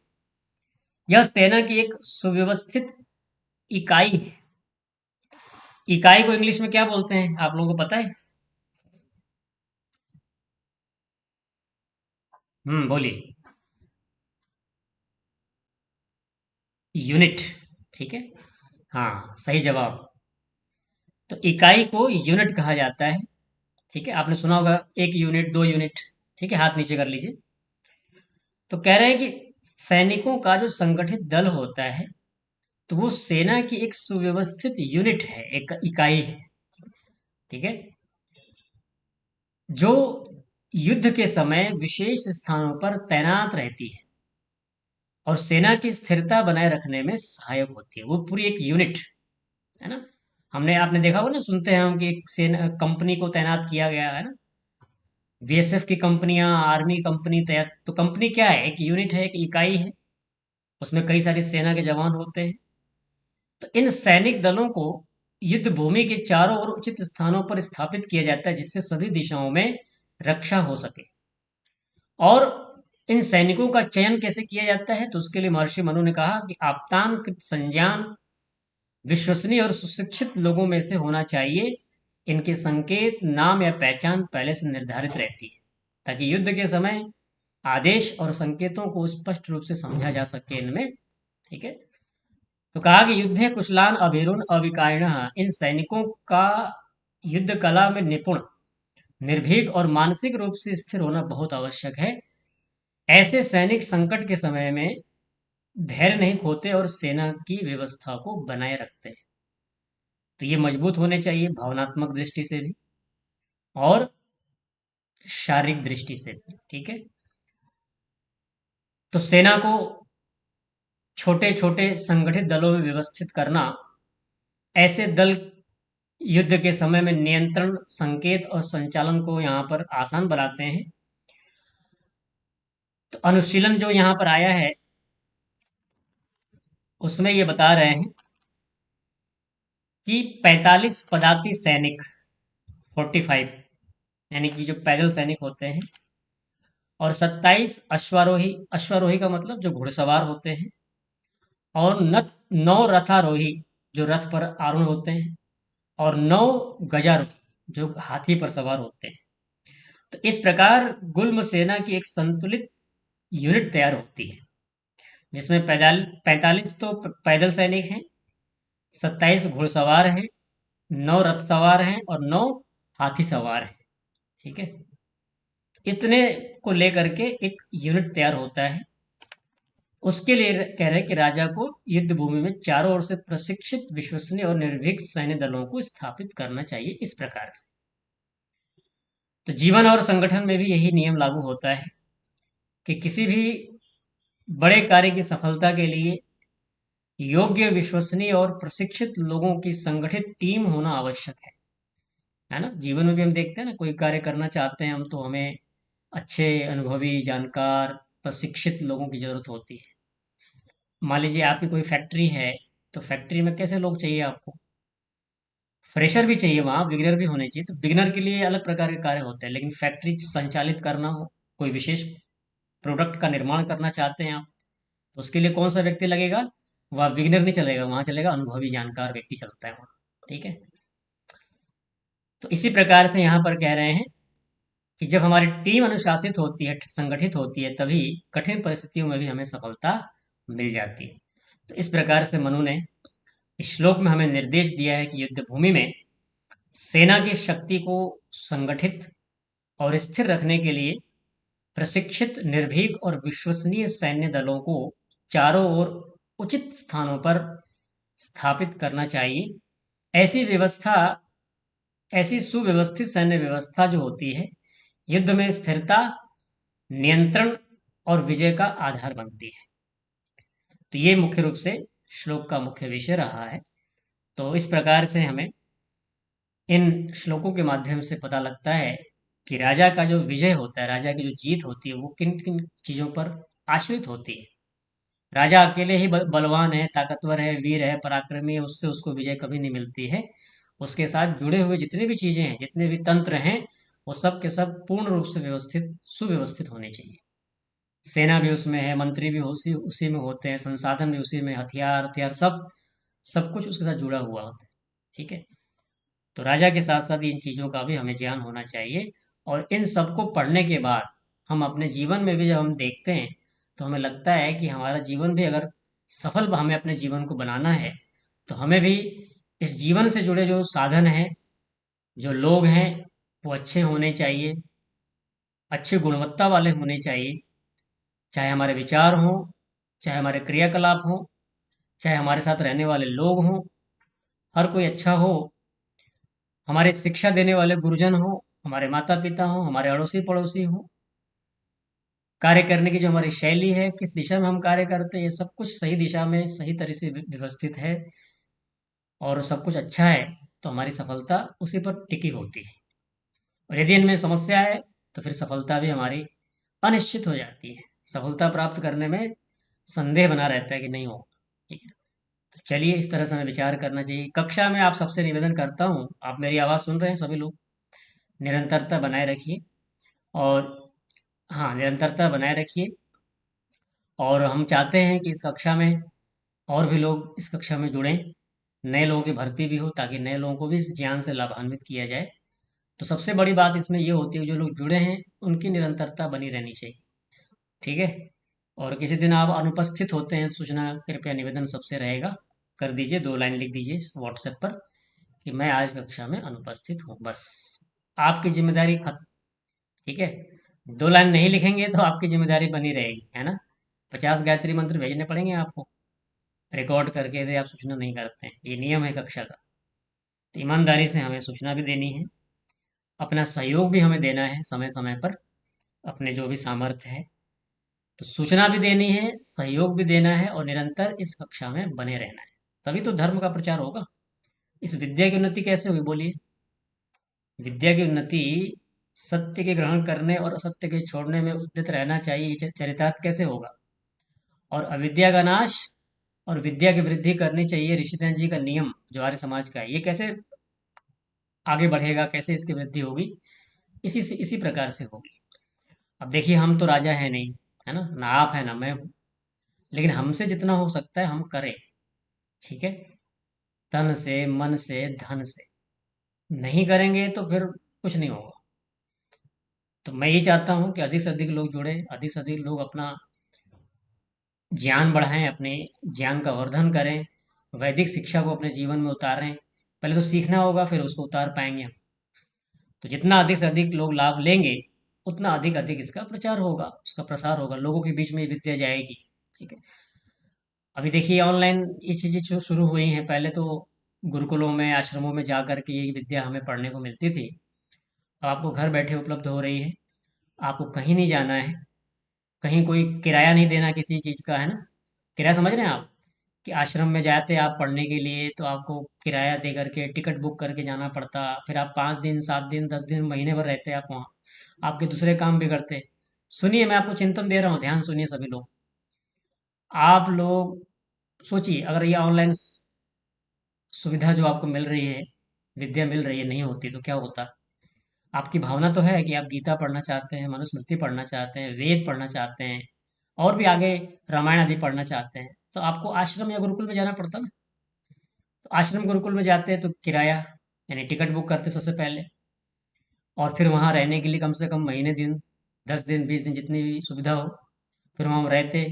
यह सेना की एक सुव्यवस्थित इकाई है। इकाई को इंग्लिश में क्या बोलते हैं आप लोगों को पता है? बोलिए। यूनिट। ठीक है, हाँ सही जवाब। तो इकाई को यूनिट कहा जाता है। ठीक है, आपने सुना होगा एक यूनिट, दो यूनिट। ठीक है, हाथ नीचे कर लीजिए। तो कह रहे हैं कि सैनिकों का जो संगठित दल होता है, तो वो सेना की एक सुव्यवस्थित यूनिट है, एक इकाई है। ठीक है, जो युद्ध के समय विशेष स्थानों पर तैनात रहती है और सेना की स्थिरता बनाए रखने में सहायक होती है। वो पूरी एक यूनिट है ना। हमने आपने देखा होगा ना, सुनते हैं हम कि एक सेना कंपनी को तैनात किया गया है ना। बीएसएफ की कंपनियां, आर्मी कंपनी तैयार, तो कंपनी क्या है? एक यूनिट है, एक इकाई है। उसमें कई सारी सेना के जवान होते हैं। तो इन सैनिक दलों को युद्ध भूमि के चारों ओर उचित स्थानों पर स्थापित किया जाता है, जिससे सभी दिशाओं में रक्षा हो सके। और इन सैनिकों का चयन कैसे किया जाता है? तो उसके लिए महर्षि मनु ने कहा कि आप्तान कृत संज्ञान विश्वसनीय और सुशिक्षित लोगों में से होना चाहिए। इनके संकेत, नाम या पहचान पहले से निर्धारित रहती है, ताकि युद्ध के समय आदेश और संकेतों को स्पष्ट रूप से समझा जा सके इनमें। ठीक है, तो कहा कि युद्धे कुशलान अभिरुण अविकारिणः, इन सैनिकों का युद्ध कला में निपुण, निर्भीक और मानसिक रूप से स्थिर होना बहुत आवश्यक है। ऐसे सैनिक संकट के समय में धैर्य नहीं खोते और सेना की व्यवस्था को बनाए रखते हैं। तो ये मजबूत होने चाहिए भावनात्मक दृष्टि से भी और शारीरिक दृष्टि से भी। ठीक है, तो सेना को छोटे छोटे संगठित दलों में व्यवस्थित करना, ऐसे दल युद्ध के समय में नियंत्रण, संकेत और संचालन को यहाँ पर आसान बनाते हैं। तो अनुशीलन जो यहाँ पर आया है, उसमें ये बता रहे हैं कि 45 पदाति सैनिक, 45, यानी कि जो पैदल सैनिक होते हैं, और 27 अश्वारोही, अश्वारोही का मतलब जो घुड़सवार होते हैं, और 9 रथारोही जो रथ पर आरूढ़ होते हैं, और 9 गजारोही जो हाथी पर सवार होते हैं। तो इस प्रकार गुल्म सेना की एक संतुलित यूनिट तैयार होती है, जिसमें 45 तो पैदल सैनिक हैं, 27 घुड़सवार हैं, 9 रथ सवार हैं और 9 हाथी सवार हैं। ठीक है, इतने को लेकर के एक यूनिट तैयार होता है। उसके लिए कह रहे हैं कि राजा को युद्ध भूमि में चारों ओर से प्रशिक्षित, विश्वसनीय और निर्भीक सैन्य दलों को स्थापित करना चाहिए इस प्रकार से। तो जीवन और संगठन में भी यही नियम लागू होता है कि किसी भी बड़े कार्य की सफलता के लिए योग्य, विश्वसनीय और प्रशिक्षित लोगों की संगठित टीम होना आवश्यक है ना। जीवन में भी हम देखते हैं ना, कोई कार्य करना चाहते हैं हम, तो हमें अच्छे, अनुभवी, जानकार, प्रशिक्षित लोगों की जरूरत होती है। मान लीजिए आपकी कोई फैक्ट्री है, तो फैक्ट्री में कैसे लोग चाहिए आपको? फ्रेशर भी चाहिए, वहाँ बिगिनर भी होने चाहिए। तो बिगिनर के लिए अलग प्रकार के कार्य होते हैं, लेकिन फैक्ट्री संचालित करना हो, कोई विशेष प्रोडक्ट का निर्माण करना चाहते हैं आप, तो उसके लिए कौन सा व्यक्ति लगेगा? वह बिगिनर नहीं चलेगा, वहाँ चलेगा अनुभवी, जानकार व्यक्ति चलता है वहाँ। ठीक है, तो इसी प्रकार से यहाँ पर कह रहे हैं कि जब हमारी टीम अनुशासित होती है, संगठित होती है, तभी कठिन परिस्थितियों में भी हमें सफलता मिल जाती है। तो इस प्रकार से मनु ने इस श्लोक में हमें निर्देश दिया है कि युद्ध भूमि में सेना की शक्ति को संगठित और स्थिर रखने के लिए प्रशिक्षित, निर्भीक और विश्वसनीय सैन्य दलों को चारों ओर उचित स्थानों पर स्थापित करना चाहिए। ऐसी व्यवस्था, ऐसी सुव्यवस्थित सैन्य व्यवस्था जो होती है, युद्ध में स्थिरता, नियंत्रण और विजय का आधार बनती है। तो ये मुख्य रूप से श्लोक का मुख्य विषय रहा है। तो इस प्रकार से हमें इन श्लोकों के माध्यम से पता लगता है कि राजा का जो विजय होता है, राजा की जो जीत होती है, वो किन किन चीज़ों पर आश्रित होती है। राजा अकेले ही बलवान है, ताकतवर है, वीर है, पराक्रमी है, उससे उसको विजय कभी नहीं मिलती है। उसके साथ जुड़े हुए जितने भी चीज़ें हैं, जितने भी तंत्र हैं, वो सब के सब पूर्ण रूप से व्यवस्थित, सुव्यवस्थित होने चाहिए। सेना भी उसमें है, मंत्री भी उसी उसी में होते हैं, संसाधन भी उसी में, हथियार हथियार सब, सब कुछ उसके साथ जुड़ा हुआ होता है। ठीक है, तो राजा के साथ साथ इन चीज़ों का भी हमें ज्ञान होना चाहिए। और इन सबको पढ़ने के बाद हम अपने जीवन में भी जब हम देखते हैं, तो हमें लगता है कि हमारा जीवन भी अगर सफल, हमें अपने जीवन को बनाना है, तो हमें भी इस जीवन से जुड़े जो साधन हैं, जो लोग हैं, वो अच्छे होने चाहिए, अच्छी गुणवत्ता वाले होने चाहिए। चाहे हमारे विचार हों, चाहे हमारे क्रियाकलाप हों, चाहे हमारे साथ रहने वाले लोग हों, हर कोई अच्छा हो, हमारे शिक्षा देने वाले गुरुजन हो, हमारे माता पिता हो, हमारे अड़ोसी पड़ोसी हो, कार्य करने की जो हमारी शैली है, किस दिशा में हम कार्य करते हैं, ये सब कुछ सही दिशा में सही तरह से व्यवस्थित है और सब कुछ अच्छा है, तो हमारी सफलता उसी पर टिकी होती है। और यदि इनमें समस्या है तो फिर सफलता भी हमारी अनिश्चित हो जाती है। सफलता प्राप्त करने में संदेह बना रहता है कि नहीं हो। ठीक है, तो चलिए इस तरह से हमें विचार करना चाहिए। कक्षा में आप सबसे निवेदन करता हूँ, आप मेरी आवाज़ सुन रहे हैं सभी लोग, निरंतरता बनाए रखिए। और हाँ, निरंतरता बनाए रखिए। और हम चाहते हैं कि इस कक्षा में और भी लोग इस कक्षा में जुड़ें, नए लोगों की भर्ती भी हो ताकि नए लोगों को भी इस ज्ञान से लाभान्वित किया जाए। तो सबसे बड़ी बात इसमें ये होती है, जो लोग जुड़े हैं उनकी निरंतरता बनी रहनी चाहिए। ठीक है, और किसी दिन आप अनुपस्थित होते हैं तो सूचना कृपया निवेदन सबसे रहेगा, कर दीजिए, 2 लाइन लिख दीजिए व्हाट्सएप पर कि मैं आज कक्षा में अनुपस्थित हूँ, बस। आपकी जिम्मेदारी खत्म। ठीक है, 2 लाइन नहीं लिखेंगे तो आपकी जिम्मेदारी बनी रहेगी, है ना। 50 गायत्री मंत्र भेजने पड़ेंगे आपको, रिकॉर्ड करके, यदि आप सूचना नहीं करते हैं। ये नियम है कक्षा का। तो ईमानदारी से हमें सूचना भी देनी है, अपना सहयोग भी हमें देना है समय समय पर, अपने जो भी सामर्थ्य है। तो सूचना भी देनी है, सहयोग भी देना है और निरंतर इस कक्षा में बने रहना है। तभी तो धर्म का प्रचार होगा। इस विद्या की उन्नति कैसे होगी, बोलिए। विद्या की उन्नति सत्य के ग्रहण करने और असत्य के छोड़ने में उद्यत रहना चाहिए, ये चरितार्थ कैसे होगा। और अविद्या का नाश और विद्या की वृद्धि करनी चाहिए, ऋषिधन जी का नियम जो आर्य समाज का है, ये कैसे आगे बढ़ेगा, कैसे इसकी वृद्धि होगी। इसी प्रकार से होगी। अब देखिए, हम तो राजा है नहीं, है ना, ना आप है ना मैं हूँ, लेकिन हमसे जितना हो सकता है हम करें। ठीक है, तन से, मन से, धन से। नहीं करेंगे तो फिर कुछ नहीं होगा। तो मैं ये चाहता हूँ कि अधिक से अधिक लोग जुड़े, अधिक से अधिक लोग अपना ज्ञान बढ़ाएं, अपने ज्ञान का वर्धन करें, वैदिक शिक्षा को अपने जीवन में उतारें। पहले तो सीखना होगा, फिर उसको उतार पाएंगे हम। तो जितना अधिक से अधिक लोग लाभ लेंगे, उतना अधिक अधिक इसका प्रचार होगा, उसका प्रसार होगा, लोगों के बीच में ये विद्या जाएगी। ठीक है, अभी देखिए ऑनलाइन ये चीज़ें जो शुरू हुई हैं, पहले तो गुरुकुलों में, आश्रमों में जा कर के ये विद्या हमें पढ़ने को मिलती थी। अब आपको घर बैठे उपलब्ध हो रही है, आपको कहीं नहीं जाना है, कहीं कोई किराया नहीं देना किसी चीज़ का, है ना। किराया समझ रहे हैं आप, कि आश्रम में जाते आप पढ़ने के लिए तो आपको किराया दे करके टिकट बुक करके जाना पड़ता, फिर आप 5 दिन, 7 दिन, 10 दिन, महीने भर रहते आप वहाँ, आपके दूसरे काम बिगड़ते। सुनिए, मैं आपको चिंतन दे रहा हूँ, ध्यान सुनिए सभी लोग। आप लोग सोचिए, अगर ये ऑनलाइन सुविधा जो आपको मिल रही है, विद्या मिल रही है, नहीं होती तो क्या होता। आपकी भावना तो है कि आप गीता पढ़ना चाहते हैं, मनुस्मृति पढ़ना चाहते हैं, वेद पढ़ना चाहते हैं, और भी आगे रामायण आदि पढ़ना चाहते हैं, तो आपको आश्रम या गुरुकुल में जाना पड़ता ना। तो आश्रम गुरुकुल में जाते हैं तो किराया, यानी टिकट बुक करते सबसे पहले, और फिर वहाँ रहने के लिए कम से कम महीने दिन, 10 दिन, 20 दिन, जितनी भी सुविधा हो, फिर वहाँ हम रहते।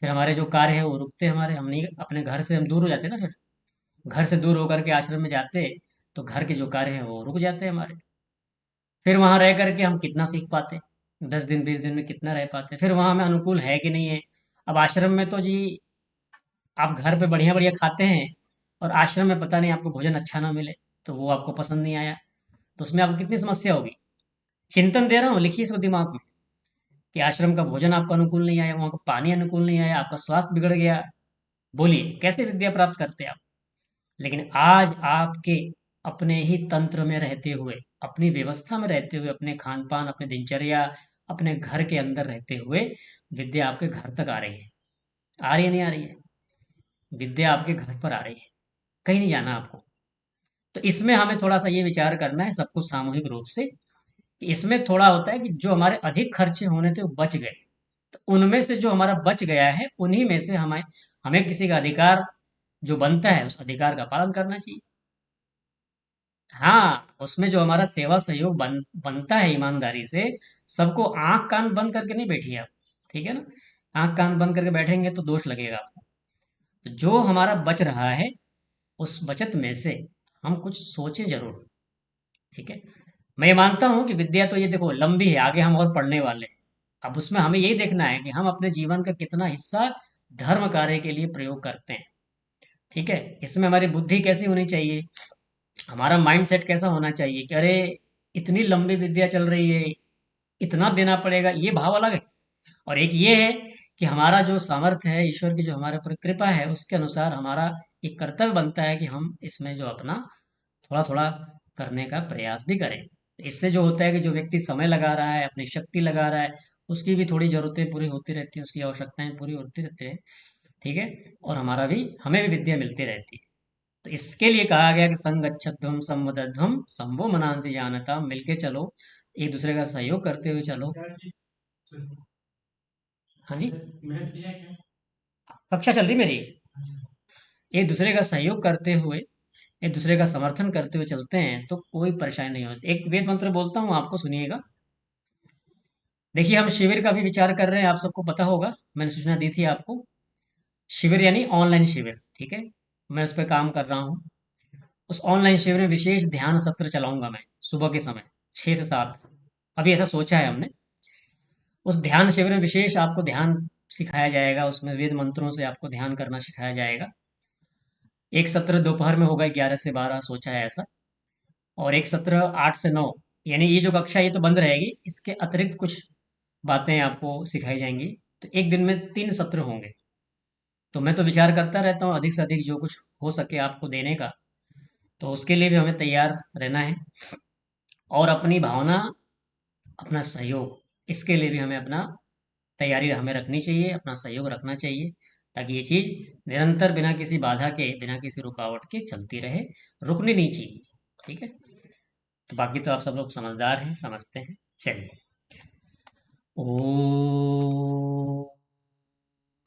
फिर हमारे जो कार्य है वो रुकते, हमारे, हम नहीं, अपने घर से हम दूर हो जाते ना फिर। घर से दूर होकर के आश्रम में जाते तो घर के जो कार्य हैं वो रुक जाते हैं हमारे। फिर वहाँ रह करके हम कितना सीख पाते, 10 दिन, 20 दिन में कितना रह पाते, फिर वहाँ हमें अनुकूल है कि नहीं है। अब आश्रम में तो जी आप घर पे बढ़िया बढ़िया खाते हैं, और आश्रम में पता नहीं आपको भोजन अच्छा ना मिले, तो वो आपको पसंद नहीं आया, तो उसमें आपको कितनी समस्या होगी। चिंतन दे रहा हूँ, लिखिए इसको दिमाग में, कि आश्रम का भोजन आपको अनुकूल नहीं आया, वहाँ का पानी अनुकूल नहीं आया, आपका स्वास्थ्य बिगड़ गया। बोलिए कैसे विद्या प्राप्त करते आप। लेकिन आज आपके अपने ही तंत्र में रहते हुए, अपनी व्यवस्था में रहते हुए, अपने खान पान, अपने दिनचर्या, अपने घर के अंदर रहते हुए विद्या आपके घर तक आ रही है। आ रही है, नहीं आ रही है। विद्या आपके घर पर आ रही है, कहीं नहीं जाना आपको। तो इसमें हमें थोड़ा सा ये विचार करना है सब कुछ सामूहिक रूप से, कि इसमें थोड़ा होता है कि जो हमारे अधिक खर्चे होने थे वो बच गए, तो उनमें से जो हमारा बच गया है उन्हीं में से हमें हमें किसी का अधिकार जो बनता है उस अधिकार का पालन करना चाहिए। हाँ, उसमें जो हमारा सेवा सहयोग बनता है ईमानदारी से, सबको आंख कान बंद करके नहीं बैठिए आप। ठीक है ना, आंख कान बंद करके बैठेंगे तो दोष लगेगा आपको। तो जो हमारा बच रहा है, उस बचत में से हम कुछ सोचें जरूर। ठीक है, मैं ये मानता हूँ कि विद्या तो ये देखो लंबी है, आगे हम और पढ़ने वाले हैं। अब उसमें हमें यही देखना है कि हम अपने जीवन का कितना हिस्सा धर्म कार्य के लिए प्रयोग करते हैं। ठीक है, इसमें हमारी बुद्धि कैसी होनी चाहिए, हमारा माइंड सेट कैसा होना चाहिए कि अरे इतनी लंबी विद्या चल रही है, इतना देना पड़ेगा, ये भाव अलग है। और एक ये है कि हमारा जो सामर्थ्य है, ईश्वर की जो हमारे ऊपर कृपा है, उसके अनुसार हमारा एक कर्तव्य बनता है कि हम इसमें जो अपना थोड़ा थोड़ा करने का प्रयास भी करें। इससे जो होता है कि जो व्यक्ति समय लगा रहा है, अपनी शक्ति लगा रहा है, उसकी भी थोड़ी ज़रूरतें पूरी होती रहती हैं, उसकी आवश्यकताएं पूरी होती रहती हैं। ठीक है, और हमारा भी, हमें भी विद्या मिलती रहती है। तो इसके लिए कहा गया कि संगच्छध्वम संवदध्वम संभो मनांसि जानता, मिलके चलो, एक दूसरे का सहयोग करते हुए चलो। हाँ जी, कक्षा चल रही मेरी। एक दूसरे का सहयोग करते हुए, एक दूसरे का समर्थन करते हुए चलते हैं तो कोई परेशानी नहीं होती। एक वेद मंत्र बोलता हूँ, आपको सुनिएगा। देखिए, हम शिविर का भी विचार कर रहे हैं, आप सबको पता होगा, मैंने सूचना दी थी आपको। शिविर यानी ऑनलाइन शिविर, ठीक है, मैं उस पर काम कर रहा हूँ। उस ऑनलाइन शिविर में विशेष ध्यान सत्र चलाऊंगा मैं, सुबह के समय 6 से 7। अभी ऐसा सोचा है हमने। उस ध्यान शिविर में विशेष आपको ध्यान सिखाया जाएगा, उसमें वेद मंत्रों से आपको ध्यान करना सिखाया जाएगा। एक सत्र दोपहर में होगा, 11 से 12 सोचा है ऐसा। और एक सत्र 8 से 9, यानी ये जो कक्षा ये तो बंद रहेगी, इसके अतिरिक्त कुछ बातें आपको सिखाई जाएंगी। तो एक दिन में 3 सत्र होंगे। तो मैं तो विचार करता रहता हूँ अधिक से अधिक जो कुछ हो सके आपको देने का। तो उसके लिए भी हमें तैयार रहना है। और अपनी भावना, अपना सहयोग, इसके लिए भी हमें अपना तैयारी हमें रखनी चाहिए, अपना सहयोग रखना चाहिए, ताकि ये चीज़ निरंतर बिना किसी बाधा के, बिना किसी रुकावट के चलती रहे, रुकनी नहीं चाहिए। ठीक है, तो बाकी तो आप सब लोग समझदार हैं, समझते हैं। चलिए, ओ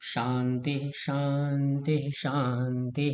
शांति शांति शांति।